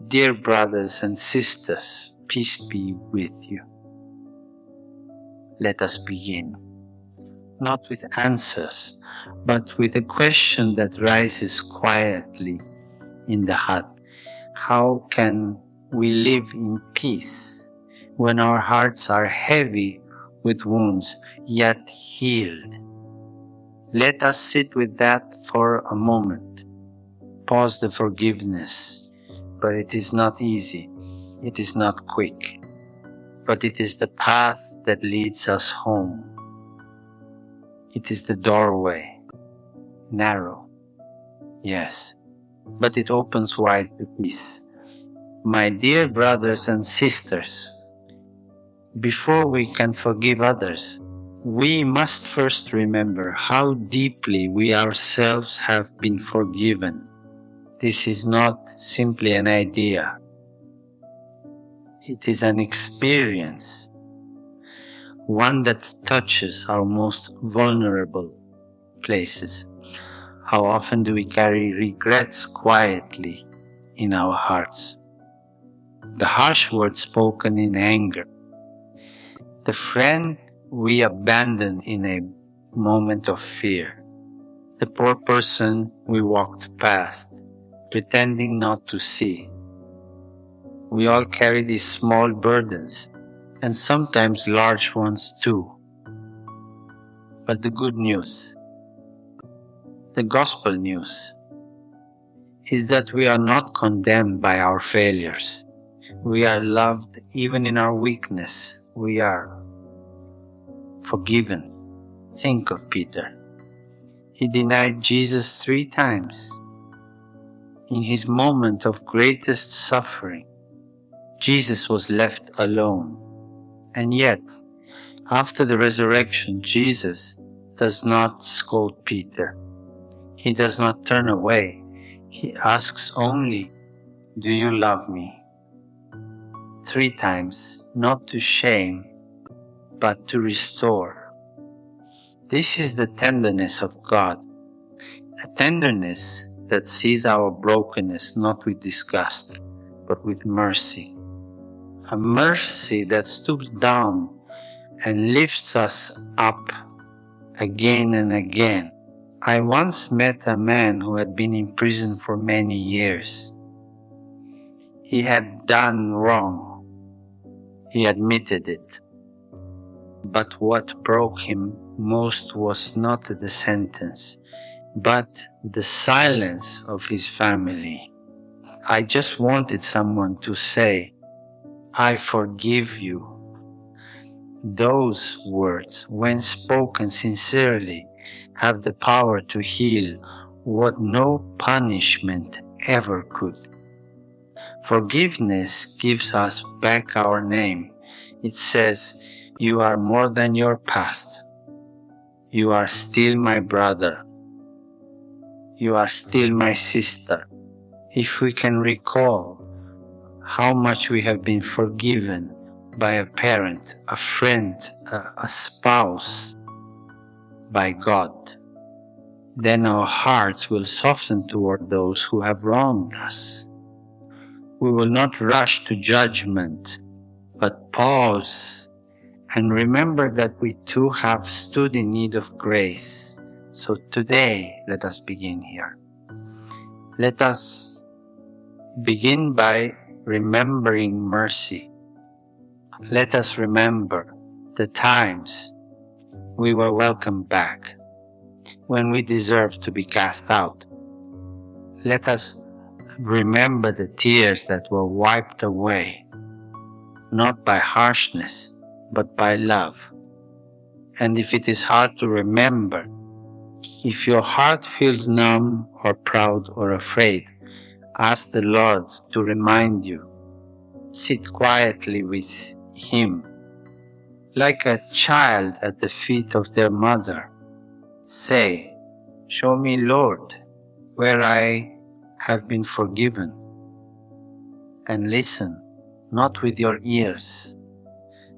Dear brothers and sisters, peace be with you. Let us begin, not with answers, but with a question that rises quietly in the heart. How can we live in peace when our hearts are heavy with wounds, yet healed? Let us sit with that for a moment. Pause the forgiveness, but it is not easy. It is not quick, but it is the path that leads us home. It is the doorway, narrow, yes, but it opens wide to peace. My dear brothers and sisters, before we can forgive others, we must first remember how deeply we ourselves have been forgiven. This is not simply an idea. It is an experience, one that touches our most vulnerable places. How often do we carry regrets quietly in our hearts? The harsh words spoken in anger, the friend we abandoned in a moment of fear, the poor person we walked past, pretending not to see. We all carry these small burdens, and sometimes large ones too. But the good news, the gospel news, is that we are not condemned by our failures. We are loved even in our weakness. We are forgiven. Think of Peter. He denied Jesus 3 times. In his moment of greatest suffering, Jesus was left alone. And yet, after the resurrection, Jesus does not scold Peter. He does not turn away. He asks only, "Do you love me?" 3 times, not to shame, but to restore. This is the tenderness of God, a tenderness that sees our brokenness not with disgust, but with mercy. A mercy that stoops down and lifts us up again and again. I once met a man who had been in prison for many years. He had done wrong. He admitted it. But what broke him most was not the sentence, but the silence of his family. I just wanted someone to say, "I forgive you." Those words, when spoken sincerely, have the power to heal what no punishment ever could. Forgiveness gives us back our name. It says, "You are more than your past. You are still my brother. You are still my sister." If we can recall how much we have been forgiven by a parent, a friend, a spouse, by God, then our hearts will soften toward those who have wronged us. We will not rush to judgment, but pause and remember that we too have stood in need of grace. So today, let us begin here. Let us begin by remembering mercy. Let us remember the times we were welcomed back, when we deserved to be cast out. Let us remember the tears that were wiped away, not by harshness, but by love. And if it is hard to remember, if your heart feels numb or proud or afraid, ask the Lord to remind you. Sit quietly with Him, like a child at the feet of their mother. Say, "Show me, Lord, where I have been forgiven." And listen, not with your ears,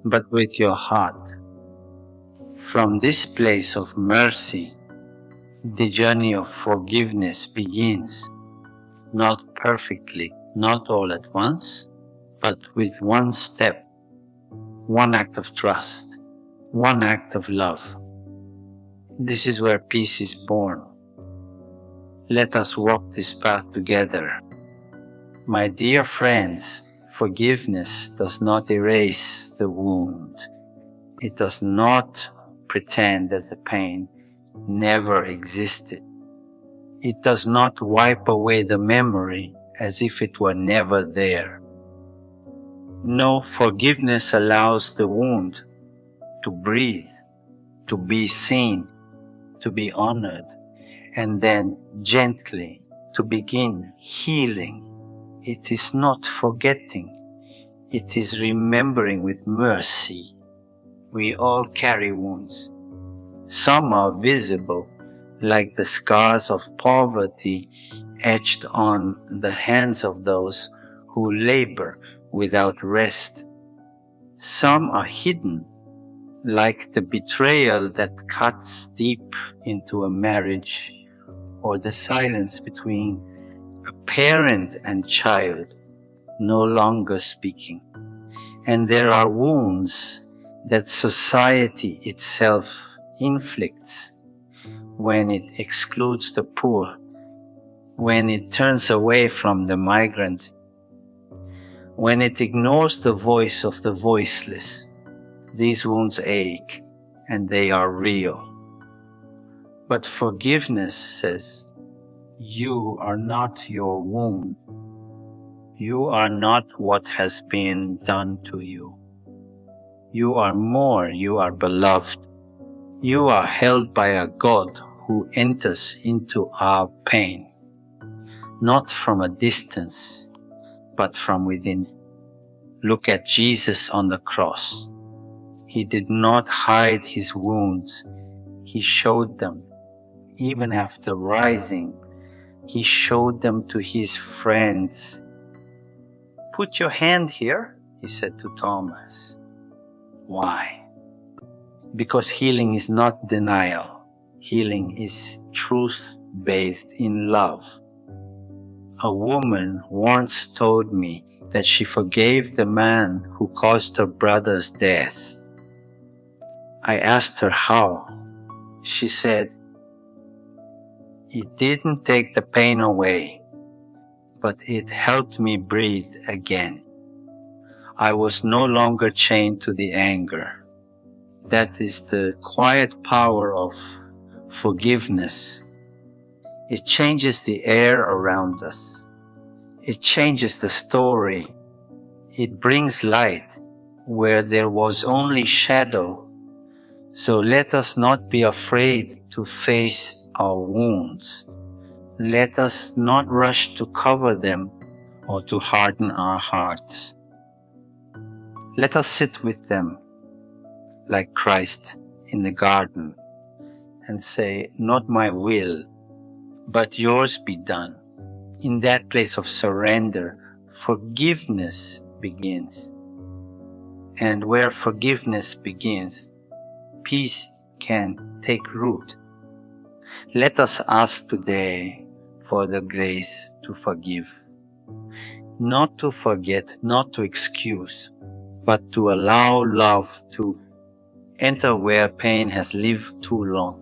but with your heart. From this place of mercy, the journey of forgiveness begins, not perfectly, not all at once, but with one step, one act of trust, one act of love. This is where peace is born. Let us walk this path together. My dear friends, forgiveness does not erase the wound. It does not pretend that the pain never existed. It does not wipe away the memory as if it were never there. No, forgiveness allows the wound to breathe, to be seen, to be honored, and then gently to begin healing. It is not forgetting. It is remembering with mercy. We all carry wounds. Some are visible, like the scars of poverty etched on the hands of those who labor without rest. Some are hidden, like the betrayal that cuts deep into a marriage, or the silence between a parent and child no longer speaking. And there are wounds that society itself inflicts when it excludes the poor, when it turns away from the migrant, when it ignores the voice of the voiceless. These wounds ache, and they are real. But forgiveness says, you are not your wound. You are not what has been done to you. You are more. You are beloved. You are held by a God who enters into our pain, not from a distance, but from within. Look at Jesus on the cross. He did not hide his wounds. He showed them. Even after rising, he showed them to his friends. Put your hand here, he said to Thomas. Why? Because healing is not denial. Healing is truth bathed in love. A woman once told me that she forgave the man who caused her brother's death. I asked her how. She said, it didn't take the pain away, but it helped me breathe again. I was no longer chained to the anger. That is the quiet power of forgiveness. It changes the air around us. It changes the story. It brings light where there was only shadow. So let us not be afraid to face our wounds. Let us not rush to cover them or to harden our hearts. Let us sit with them like Christ in the garden and say, not my will, but yours be done. In that place of surrender, forgiveness begins. And where forgiveness begins, peace can take root. Let us ask today for the grace to forgive. Not to forget, not to excuse, but to allow love to enter where pain has lived too long.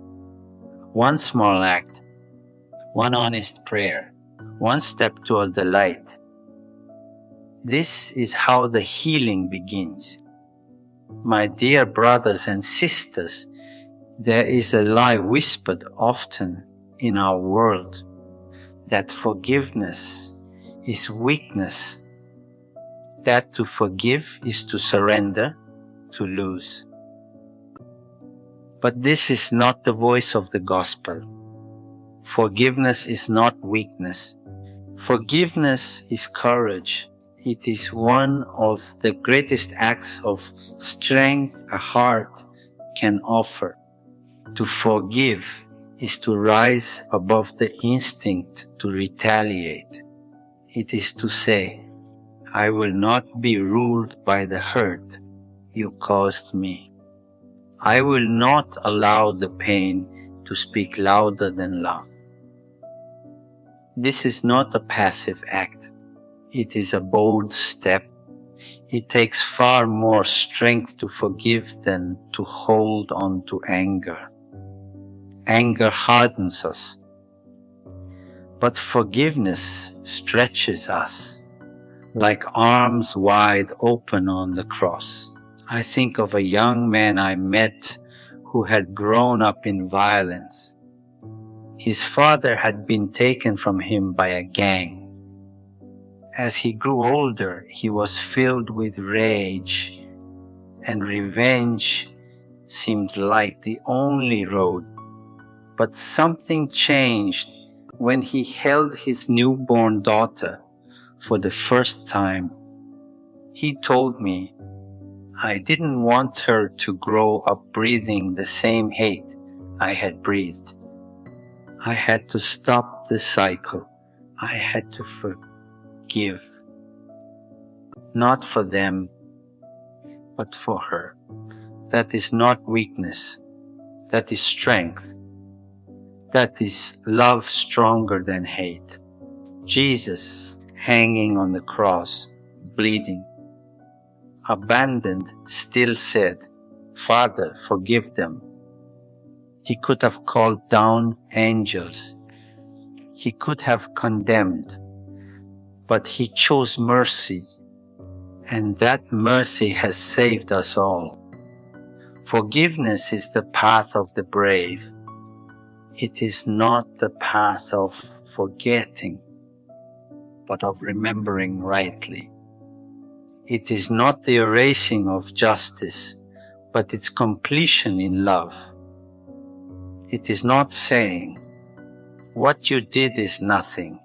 One small act, one honest prayer, one step toward the light. This is how the healing begins. My dear brothers and sisters, there is a lie whispered often in our world that forgiveness is weakness, that to forgive is to surrender, to lose. But this is not the voice of the gospel. Forgiveness is not weakness. Forgiveness is courage. It is one of the greatest acts of strength a heart can offer. To forgive is to rise above the instinct to retaliate. It is to say, I will not be ruled by the hurt you caused me. I will not allow the pain to speak louder than love. This is not a passive act. It is a bold step. It takes far more strength to forgive than to hold on to anger. Anger hardens us, but forgiveness stretches us like arms wide open on the cross. I think of a young man I met who had grown up in violence. His father had been taken from him by a gang. As he grew older, he was filled with rage, and revenge seemed like the only road. But something changed when he held his newborn daughter for the first time. He told me, I didn't want her to grow up breathing the same hate I had breathed. I had to stop the cycle. I had to forgive. Not for them, but for her. That is not weakness. That is strength. That is love stronger than hate. Jesus, hanging on the cross, bleeding, abandoned, still said, Father, forgive them. He could have called down angels. He could have condemned, but he chose mercy, and that mercy has saved us all. Forgiveness is the path of the brave. It is not the path of forgetting, but of remembering rightly. It is not the erasing of justice, but its completion in love. It is not saying, what you did is nothing,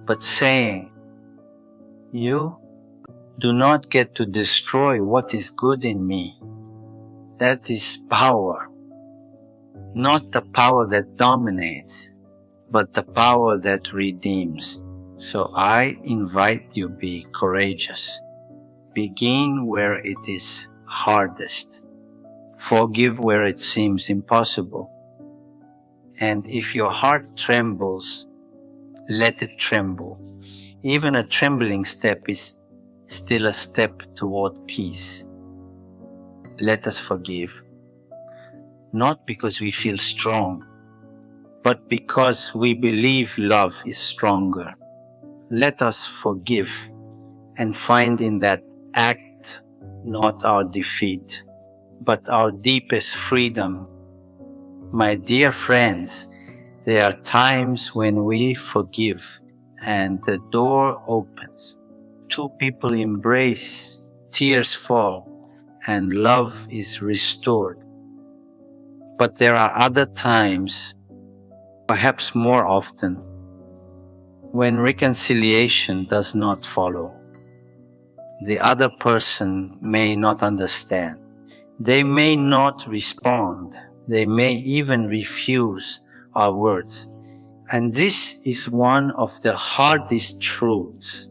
but saying, you do not get to destroy what is good in me. That is power, not the power that dominates, but the power that redeems. So I invite you, be courageous. Begin where it is hardest. Forgive where it seems impossible. And if your heart trembles, let it tremble. Even a trembling step is still a step toward peace. Let us forgive, not because we feel strong, but because we believe love is stronger. Let us forgive and find in that act not our defeat, but our deepest freedom. My dear friends, there are times when we forgive and the door opens. Two people embrace, tears fall, and love is restored. But there are other times, perhaps more often, when reconciliation does not follow. The other person may not understand. They may not respond. They may even refuse our words. And this is one of the hardest truths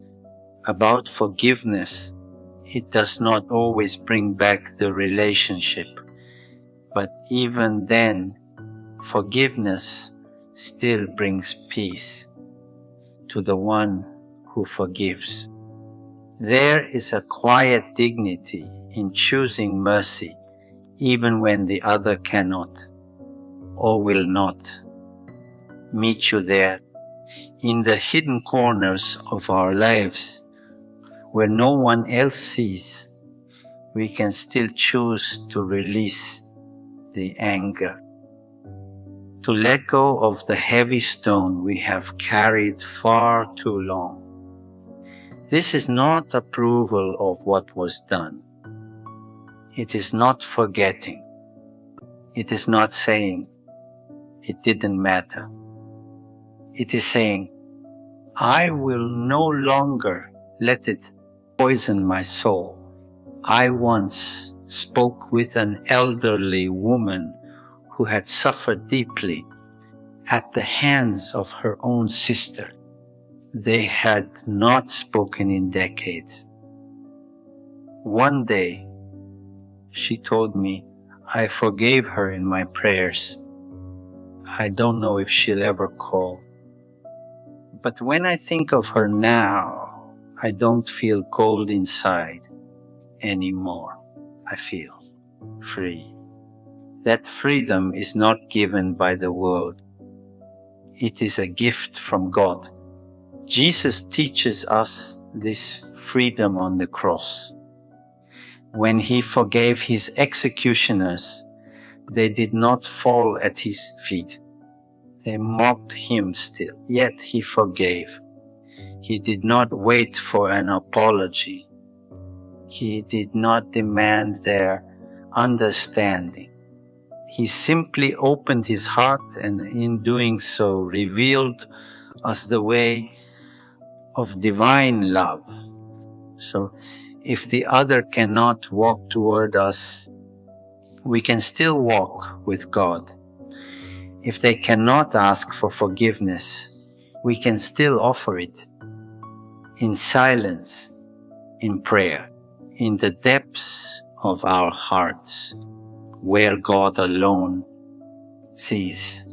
about forgiveness. It does not always bring back the relationship. But even then, forgiveness still brings peace to the one who forgives. There is a quiet dignity in choosing mercy, even when the other cannot or will not meet you there. In the hidden corners of our lives, where no one else sees, we can still choose to release the anger, to let go of the heavy stone we have carried far too long. This is not approval of what was done. It is not forgetting. It is not saying it didn't matter. It is saying, I will no longer let it poison my soul. I once spoke with an elderly woman who had suffered deeply at the hands of her own sister. They had not spoken in decades. One day, she told me, I forgave her in my prayers. I don't know if she'll ever call. But when I think of her now, I don't feel cold inside anymore. I feel free. That freedom is not given by the world. It is a gift from God. Jesus teaches us this freedom on the cross. When he forgave his executioners, they did not fall at his feet. They mocked him still, yet he forgave. He did not wait for an apology. He did not demand their understanding. He simply opened his heart, and in doing so revealed us the way of divine love. So if the other cannot walk toward us, we can still walk with God. If they cannot ask for forgiveness, we can still offer it in silence, in prayer, in the depths of our hearts, where God alone sees.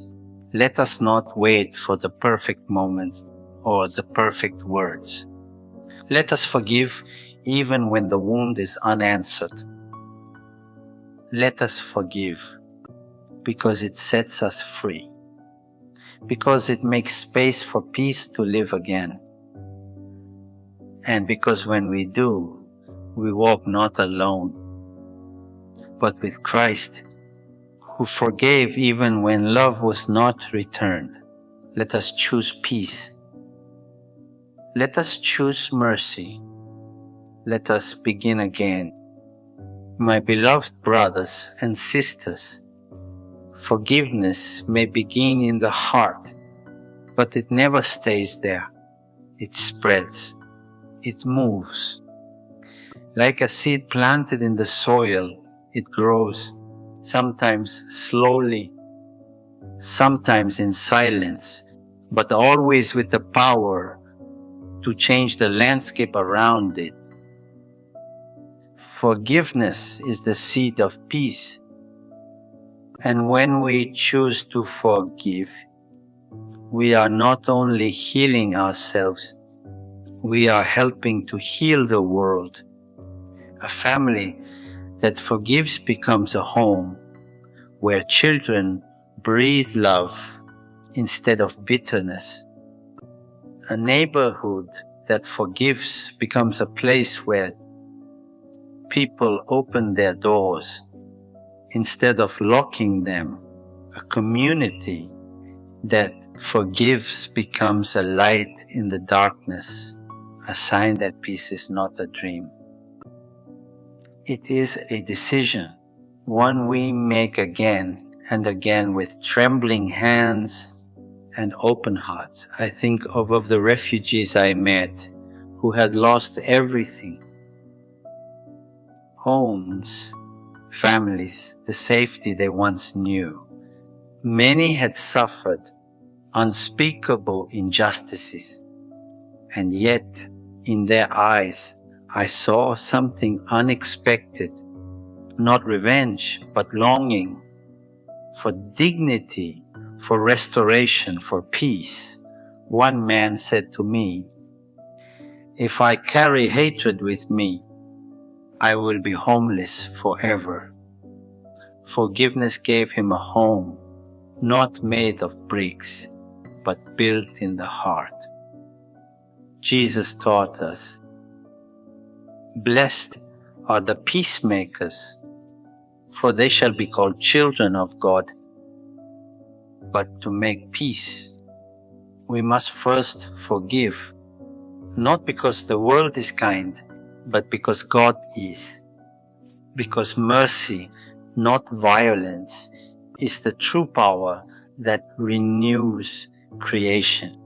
Let us not wait for the perfect moment or the perfect words. Let us forgive even when the wound is unanswered. Let us forgive because it sets us free, because it makes space for peace to live again, and because when we do, we walk not alone, but with Christ, who forgave even when love was not returned. Let us choose peace. Let us choose mercy. Let us begin again. My beloved brothers and sisters, forgiveness may begin in the heart, but it never stays there. It spreads. It moves. Like a seed planted in the soil, it grows, sometimes slowly, sometimes in silence, but always with the power to change the landscape around it. Forgiveness is the seed of peace. And when we choose to forgive, we are not only healing ourselves, we are helping to heal the world. A family that forgives becomes a home where children breathe love instead of bitterness. A neighborhood that forgives becomes a place where people open their doors instead of locking them. A community that forgives becomes a light in the darkness, a sign that peace is not a dream. It is a decision, one we make again and again with trembling hands and open hearts. I think of the refugees I met who had lost everything: homes, families, the safety they once knew. Many had suffered unspeakable injustices, and yet in their eyes I saw something unexpected, not revenge, but longing for dignity, for restoration, for peace. One man said to me, "If I carry hatred with me, I will be homeless forever." Forgiveness gave him a home, not made of bricks, but built in the heart. Jesus taught us, "Blessed are the peacemakers, for they shall be called children of God." But to make peace, we must first forgive, not because the world is kind, but because God is. Because mercy, not violence, is the true power that renews creation.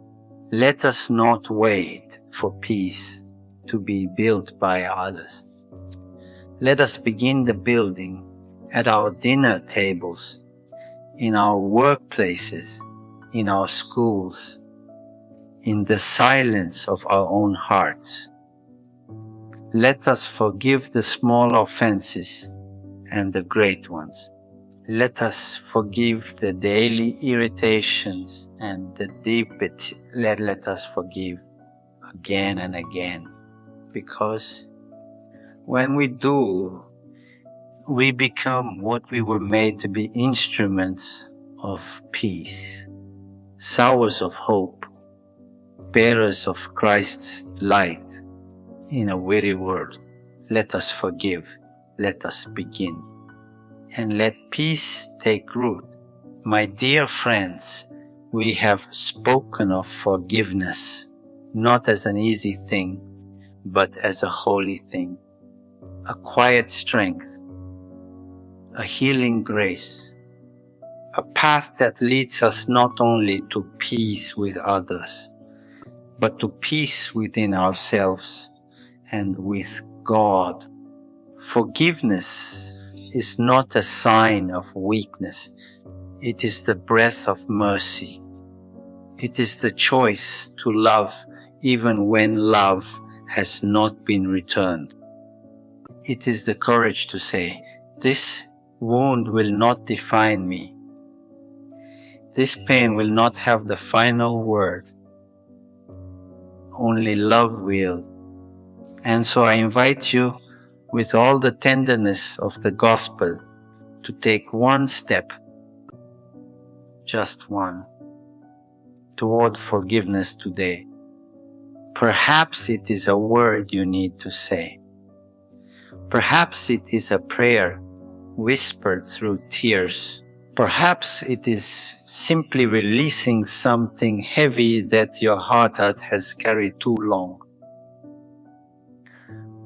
Let us not wait for peace to be built by others. Let us begin the building at our dinner tables, in our workplaces, in our schools, in the silence of our own hearts. Let us forgive the small offenses and the great ones. Let us forgive the daily irritations and the deep let us forgive again and again. because when we do, we become what we were made to be, instruments of peace, sowers of hope, bearers of Christ's light in a weary world. Let us forgive. Let us begin. And let peace take root. My dear friends, we have spoken of forgiveness, not as an easy thing, but as a holy thing, a quiet strength, a healing grace, a path that leads us not only to peace with others, but to peace within ourselves and with God. Forgiveness is not a sign of weakness. It is the breath of mercy. It is the choice to love even when love has not been returned. It is the courage to say, this wound will not define me. This pain will not have the final word. Only love will. And so I invite you, with all the tenderness of the gospel, to take one step, just one, toward forgiveness today. Perhaps it is a word you need to say. Perhaps it is a prayer whispered through tears. Perhaps it is simply releasing something heavy that your heart has carried too long.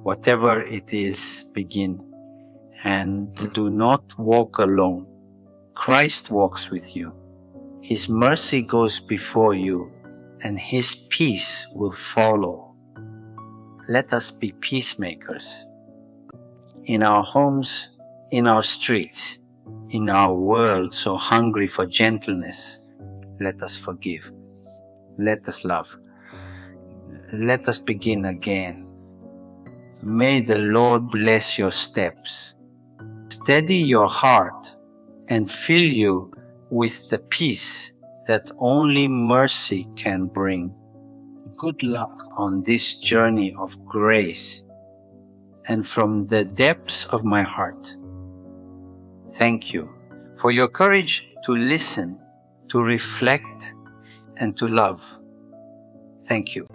Whatever it is, begin, and do not walk alone. Christ walks with you. His mercy goes before you, and His peace will follow. Let us be peacemakers in our homes, in our streets, in our world so hungry for gentleness. Let us forgive. Let us love. Let us begin again. May the Lord bless your steps, steady your heart, and fill you with the peace that only mercy can bring. Good luck on this journey of grace. And from the depths of my heart, thank you for your courage to listen, to reflect, and to love. Thank you.